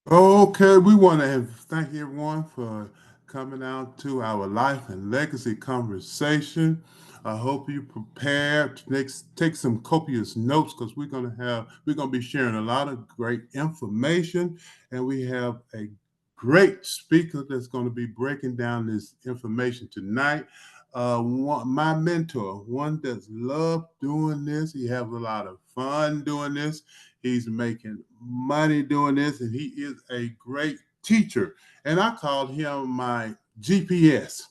Okay, we want to thank everyone for coming out to our life and legacy conversation. I hope you prepared to take some copious notes because we're gonna be sharing a lot of great information, and we have a great speaker that's going to be breaking down this information tonight. My mentor, one that's loved doing this. He has a lot of fun doing this. He's making money doing this, and he is a great teacher. And I called him my GPS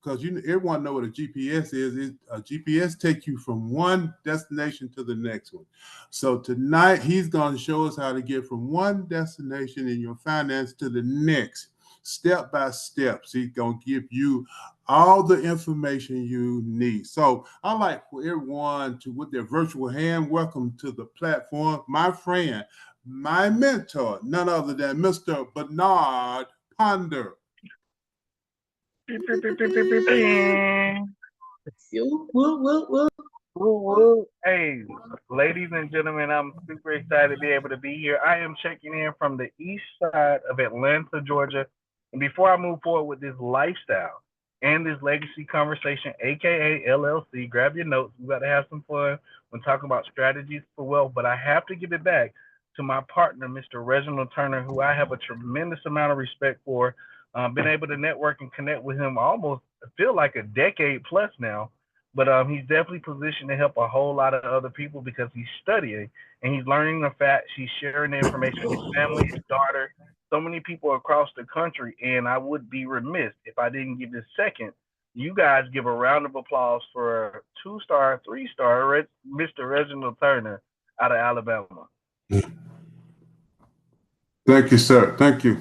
because everyone know what a GPS is. A GPS takes you from one destination to the next one. So tonight he's going to show us how to get from one destination in your finance to the next, step by step. So he's going to give you all the information you need. So I like for everyone to, with their virtual hand, welcome to the platform, my friend, my mentor, none other than Mr. Bernard Ponder. You, woo. Woo, woo. Hey, ladies and gentlemen, I'm super excited to be able to be here. I am checking in from the east side of Atlanta, Georgia. And before I move forward with this lifestyle and this legacy conversation, aka LLC, grab your notes. We got to have some fun when talking about strategies for wealth. But I have to give it back to my partner, Mr. Reginald Turner, who I have a tremendous amount of respect for. Been able to network and connect with him almost, I feel like a decade plus now, but he's definitely positioned to help a whole lot of other people because he's studying and he's learning the facts. He's sharing the information with his family, his daughter, so many people across the country. And I would be remiss if I didn't give this second. You guys give a round of applause for 2-star, 3-star Mr. Reginald Turner out of Alabama. Thank you, sir. Thank you.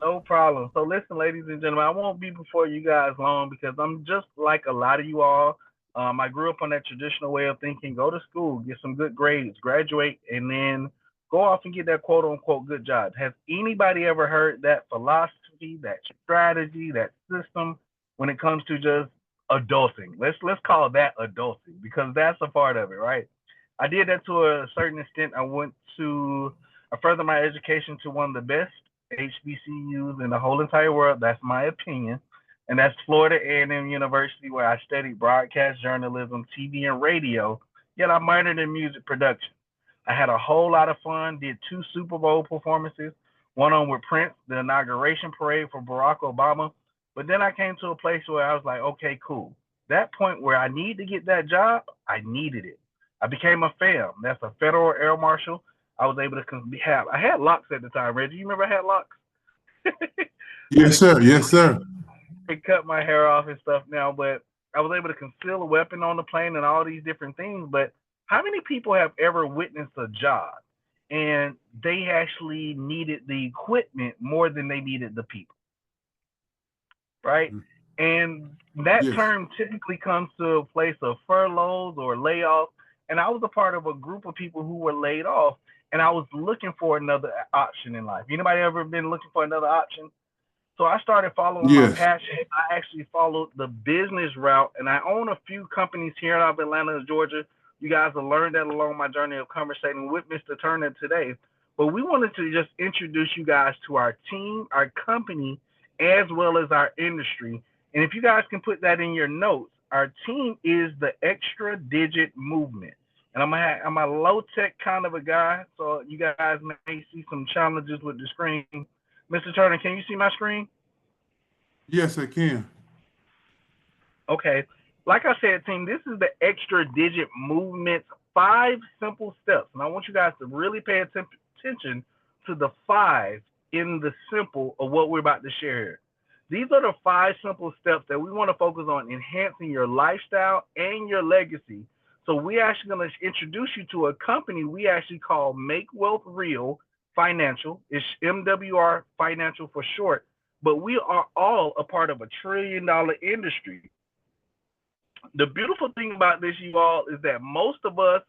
No problem. So listen, ladies and gentlemen, I won't be before you guys long because I'm just like a lot of you all. I grew up on that traditional way of thinking: go to school, get some good grades, graduate, and then go off and get that quote unquote good job. Has anybody ever heard that philosophy, that strategy, that system when it comes to just adulting? Let's call that adulting because that's a part of it, right? I did that to a certain extent. I furthered my education to one of the best HBCUs in the whole entire world. That's my opinion. And that's Florida A&M University, where I studied broadcast journalism, TV, and radio. Yet I minored in music production. I had a whole lot of fun. Did 2 Super Bowl performances. One on with Prince, the inauguration parade for Barack Obama. But then I came to a place where I was like, okay, cool. That point where I need to get that job, I needed it. I became a FAM. That's a Federal Air Marshal. I was able to have. I had locks at the time, Reggie. You remember I had locks? I Yes, sir. Yes, sir. they cut my hair off and stuff now, but I was able to conceal a weapon on the plane and all these different things. But how many people have ever witnessed a job and they actually needed the equipment more than they needed the people, right? And that Yes. term typically comes to a place of furloughs or layoffs. And I was a part of a group of people who were laid off, and I was looking for another option in life. Anybody ever been looking for another option? So I started following my Yes. passion. I actually followed the business route, and I own a few companies here out of Atlanta, Georgia. You guys have learned that along my journey of conversating with Mr. Turner today. But we wanted to just introduce you guys to our team, our company, as well as our industry. And if you guys can put that in your notes, our team is the Extra Digit Movement. And I'm a low tech kind of a guy, so you guys may see some challenges with the screen. Mr. Turner, can you see my screen? Yes, I can. Okay. Like I said, team, this is the extra digit movement, 5 simple steps. And I want you guys to really pay attention to the five in the simple of what we're about to share here. These are the 5 simple steps that we want to focus on enhancing your lifestyle and your legacy. So we actually going to introduce you to a company we actually call Make Wealth Real Financial. It's MWR Financial for short. But we are all a part of $1 trillion industry. The beautiful thing about this, you all, is that most of us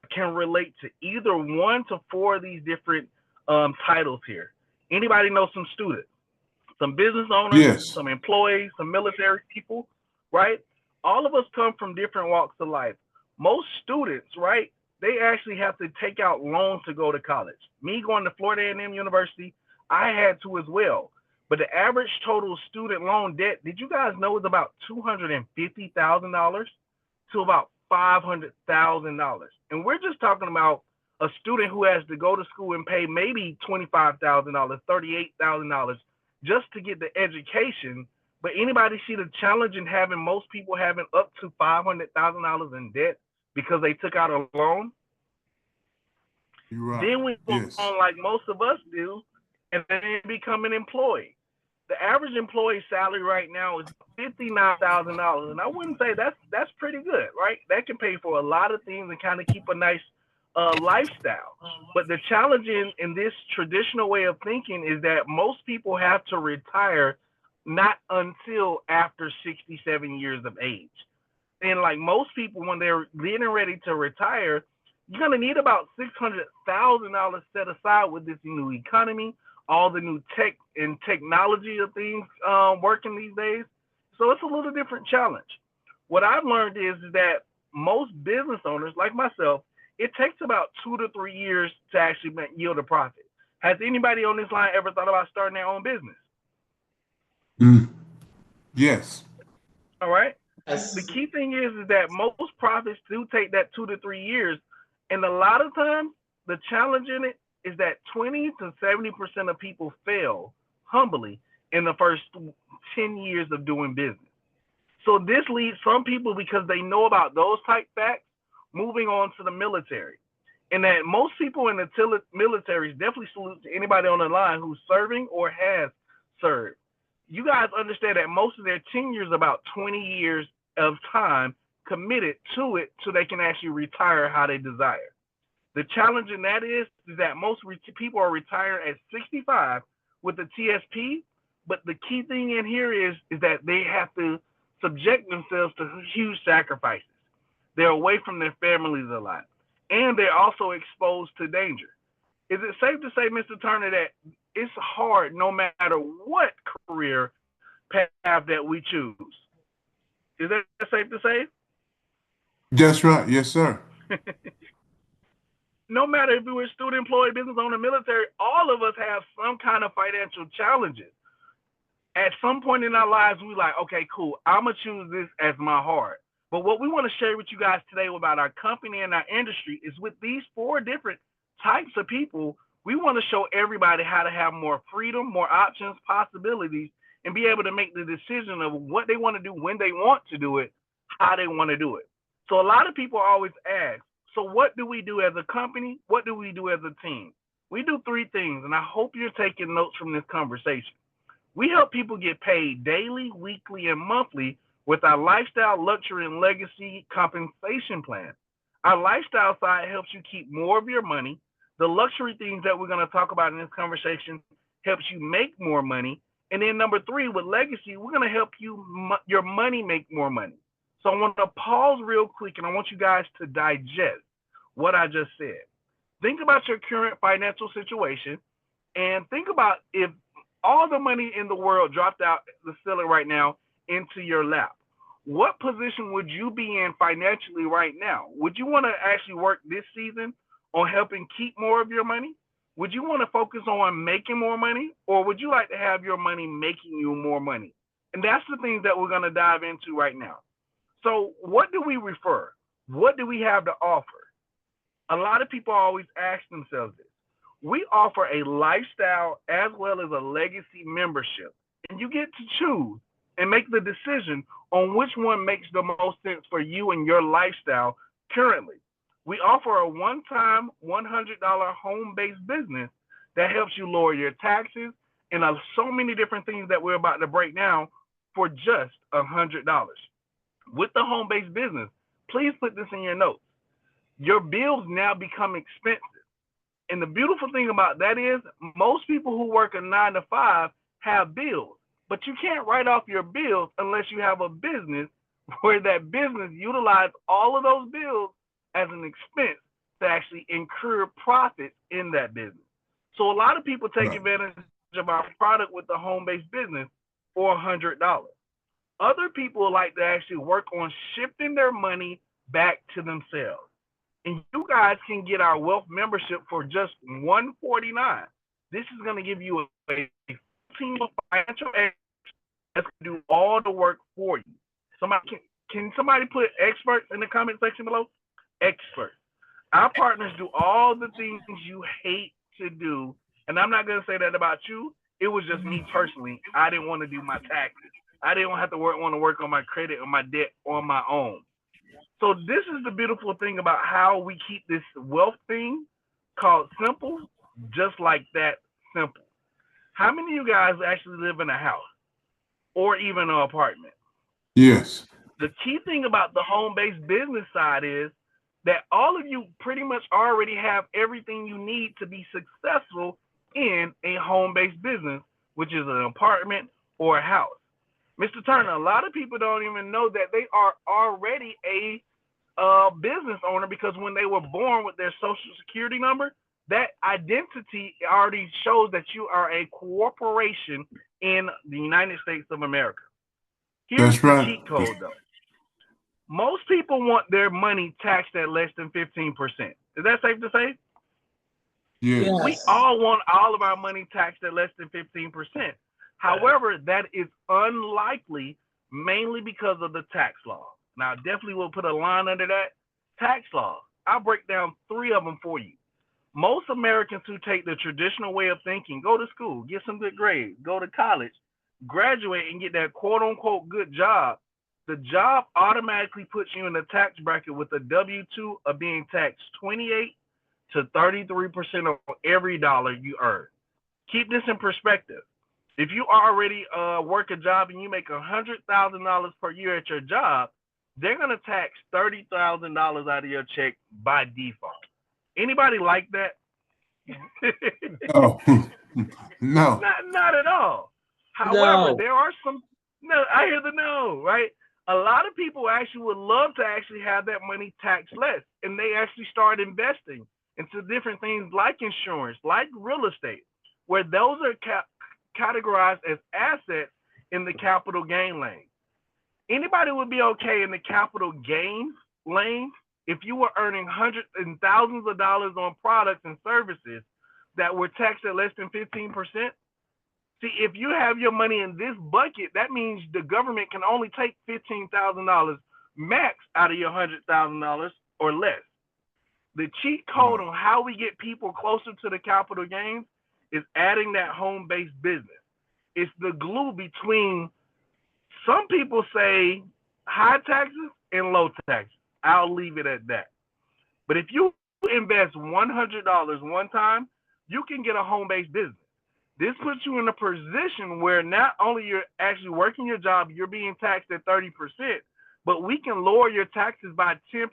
can relate to either 1 to 4 of these different titles here. Anybody know some students, some business owners, Yes. some employees, some military people, right? All of us come from different walks of life. Most students, right? they actually have to take out loans to go to college. Me going to Florida A&M University, I had to as well. But the average total student loan debt, did you guys know, is about $250,000 to about $500,000. And we're just talking about a student who has to go to school and pay maybe $25,000, $38,000 just to get the education. But anybody see the challenge in having most people having up to $500,000 in debt because they took out a loan? You're right. Then we go Yes. on like most of us do, and then become an employee. The average employee salary right now is $59,000, and I wouldn't say that's pretty good, right? That can pay for a lot of things and kind of keep a nice lifestyle. But the challenge in this traditional way of thinking is that most people have to retire not until after 67 years of age. And like most people, when they're getting ready to retire, you're gonna need about $600,000 set aside with this new economy, all the new tech and technology of things working these days. So it's a little different challenge. What I've learned is that most business owners, like myself, it takes about 2 to 3 years to actually yield a profit. Has anybody on this line ever thought about starting their own business? Mm. Yes. All right. The Yes. key thing is that most profits do take that 2 to 3 years, and a lot of times the challenge in it is that 20 to 70% of people fail humbly in the first 10 years of doing business. So this leads some people, because they know about those type facts, moving on to the military. And that most people in the military, definitely salute to anybody on the line who's serving or has served. You guys understand that most of their tenure is about 20 years of time committed to it so they can actually retire how they desire. The challenge in that is that most people are retired at 65 with the TSP, but the key thing in here is that they have to subject themselves to huge sacrifices. They're away from their families a lot, and they're also exposed to danger. Is it safe to say, Mr. Turner, that it's hard no matter what career path that we choose? Is that safe to say? That's right. Yes, sir. No matter if we were student, employee, business owner, military, all of us have some kind of financial challenges. At some point in our lives, we like, okay, cool, I'm gonna choose this as my heart. But what we want to share with you guys today about our company and our industry is with these four different types of people, we want to show everybody how to have more freedom, more options, possibilities, and be able to make the decision of what they want to do, when they want to do it, how they want to do it. So a lot of people always ask, so what do we do as a company? What do we do as a team? We do three things, and I hope you're taking notes from this conversation. We help people get paid daily, weekly, and monthly with our lifestyle, luxury, and legacy compensation plan. Our lifestyle side helps you keep more of your money. The luxury things that we're going to talk about in this conversation helps you make more money. And then number three, with legacy, we're going to help your money make more money. So I want to pause real quick, and I want you guys to digest what I just said. Think about your current financial situation, and think about if all the money in the world dropped out the ceiling right now into your lap. What position would you be in financially right now? Would you want to actually work this season on helping keep more of your money? Would you want to focus on making more money, or would you like to have your money making you more money? And that's the things that we're going to dive into right now. So, what do we refer? What do we have to offer? A lot of people always ask themselves this. We offer a lifestyle as well as a legacy membership, and you get to choose and make the decision on which one makes the most sense for you and your lifestyle currently. We offer a one-time $100 home-based business that helps you lower your taxes and so many different things that we're about to break down for just $100. With the home-based business, please put this in your notes. Your bills now become expensive. And the beautiful thing about that is most people who work a 9 to 5 have bills, but you can't write off your bills unless you have a business where that business utilizes all of those bills as an expense to actually incur profits in that business. So a lot of people take Right. advantage of our product with the home-based business for $100. Other people like to actually work on shifting their money back to themselves. And you guys can get our wealth membership for just $149. This is going to give you a team of financial experts that's going to do all the work for you. Can somebody put experts in the comment section below? Experts. Our partners do all the things you hate to do. And I'm not going to say that about you. It was just me personally. I didn't want to do my taxes. I didn't want to work on my credit or my debt on my own. So this is the beautiful thing about how we keep this wealth thing called simple, just like that, simple. How many of you guys actually live in a house or even an apartment? Yes. The key thing about the home-based business side is that all of you pretty much already have everything you need to be successful in a home-based business, which is an apartment or a house. Mr. Turner, a lot of people don't even know that they are already a business owner because when they were born with their social security number, that identity already shows that you are a corporation in the United States of America. Here's the cheat code, though. Most people want their money taxed at less than 15%. Is that safe to say? Yes. We all want all of our money taxed at less than 15%. However, that is unlikely, mainly because of the tax law. Now, definitely we'll put a line under that. Tax law. I'll break down 3 of them for you. Most Americans who take the traditional way of thinking, go to school, get some good grades, go to college, graduate, and get that quote-unquote good job, the job automatically puts you in the tax bracket with a W-2 of being taxed 28 to 33% of every dollar you earn. Keep this in perspective. If you already work a job and you make $100,000 per year at your job, they're going to tax $30,000 out of your check by default. Anybody like that? Oh, no. Not at all. However, there are some, no, I hear the no, right? A lot of people actually would love to actually have that money taxed less, and they actually start investing into different things like insurance, like real estate, where those are categorized as assets in the capital gain lane. Anybody would be okay in the capital gains lane if you were earning hundreds and thousands of dollars on products and services that were taxed at less than 15%. See, if you have your money in this bucket, that means the government can only take $15,000 max out of your $100,000 or less. The cheat code on how we get people closer to the capital gains is adding that home-based business. It's the glue between, some people say high taxes and low taxes. I'll leave it at that. But if you invest $100 one time, you can get a home-based business. This puts you in a position where not only you're actually working your job, you're being taxed at 30%, but we can lower your taxes by 10%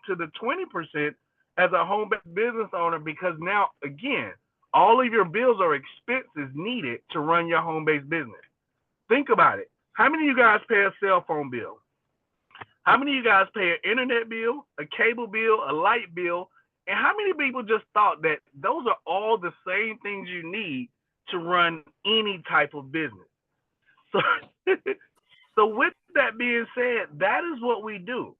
to the 20% as a home-based business owner, because now, again, all of your bills are expenses needed to run your home-based business. Think about it. How many of you guys pay a cell phone bill? How many of you guys pay an internet bill, a cable bill, a light bill? And how many people just thought that those are all the same things you need to run any type of business? So with that being said, that is what we do.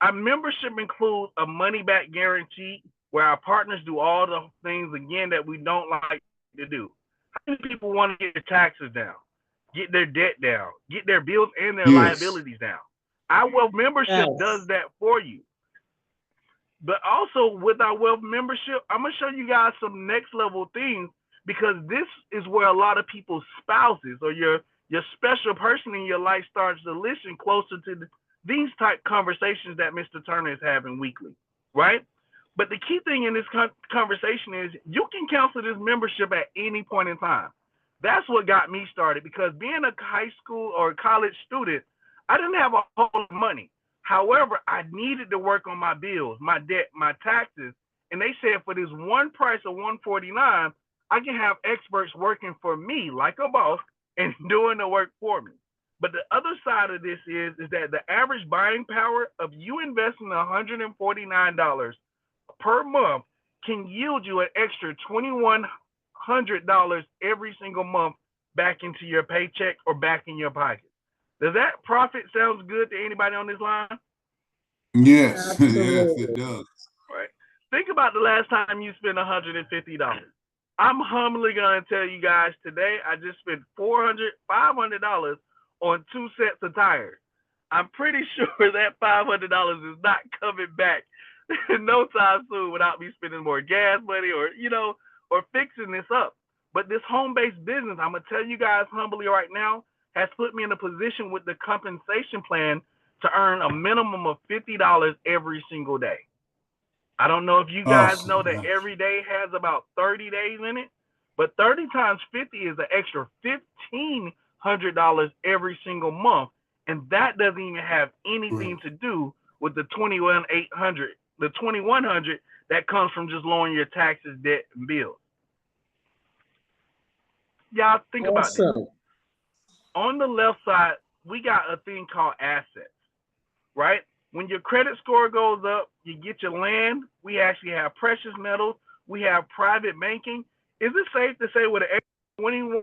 Our membership includes a money-back guarantee where our partners do all the things, again, that we don't like to do. How many people want to get their taxes down, get their debt down, get their bills and their liabilities down? Our wealth membership does that for you. But also with our wealth membership, I'm going to show you guys some next level things, because this is where a lot of people's spouses or your special person in your life starts to listen closer to these type conversations that Mr. Turner is having weekly, right? But the key thing in this conversation is you can cancel this membership at any point in time. That's what got me started, because being a high school or college student, I didn't have a whole lot of money. However, I needed to work on my bills, my debt, my taxes. And they said for this one price of $149, I can have experts working for me like a boss and doing the work for me. But the other side of this is that the average buying power of you investing $149 per month can yield you an extra $2,100 every single month back into your paycheck or back in your pocket. Does that profit sound good to anybody on this line? Yes, yes, it does. Right. Think about the last time you spent $150. I'm humbly gonna tell you guys today I just spent $500 on 2 sets of tires. I'm pretty sure that $500 is not coming back no time soon without me spending more gas money or fixing this up. But this home-based business, I'm gonna tell you guys humbly right now, has put me in a position with the compensation plan to earn a minimum of $50 every single day. I don't know if you guys know Awesome. that every day has about 30 days in it, but 30 times 50 is an extra $1,500 every single month, and that doesn't even have anything to do with the 2100 that comes from just lowering your taxes, debt, and bills. Y'all think about this. Awesome. On the left side, we got a thing called assets, right? When your credit score goes up, you get your land. We actually have precious metals. We have private banking. Is it safe to say with an 21?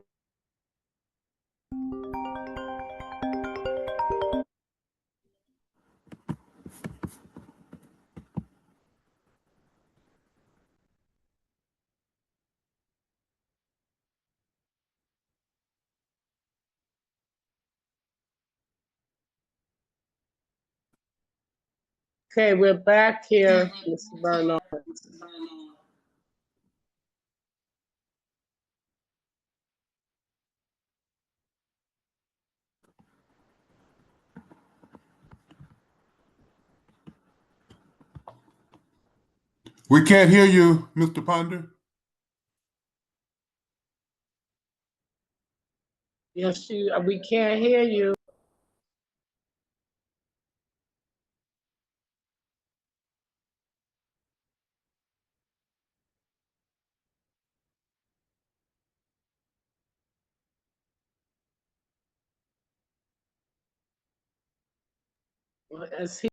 Okay, we're back here, Mr. Bernard. We can't hear you, Mr. Ponder. Yes, we can't hear you. As he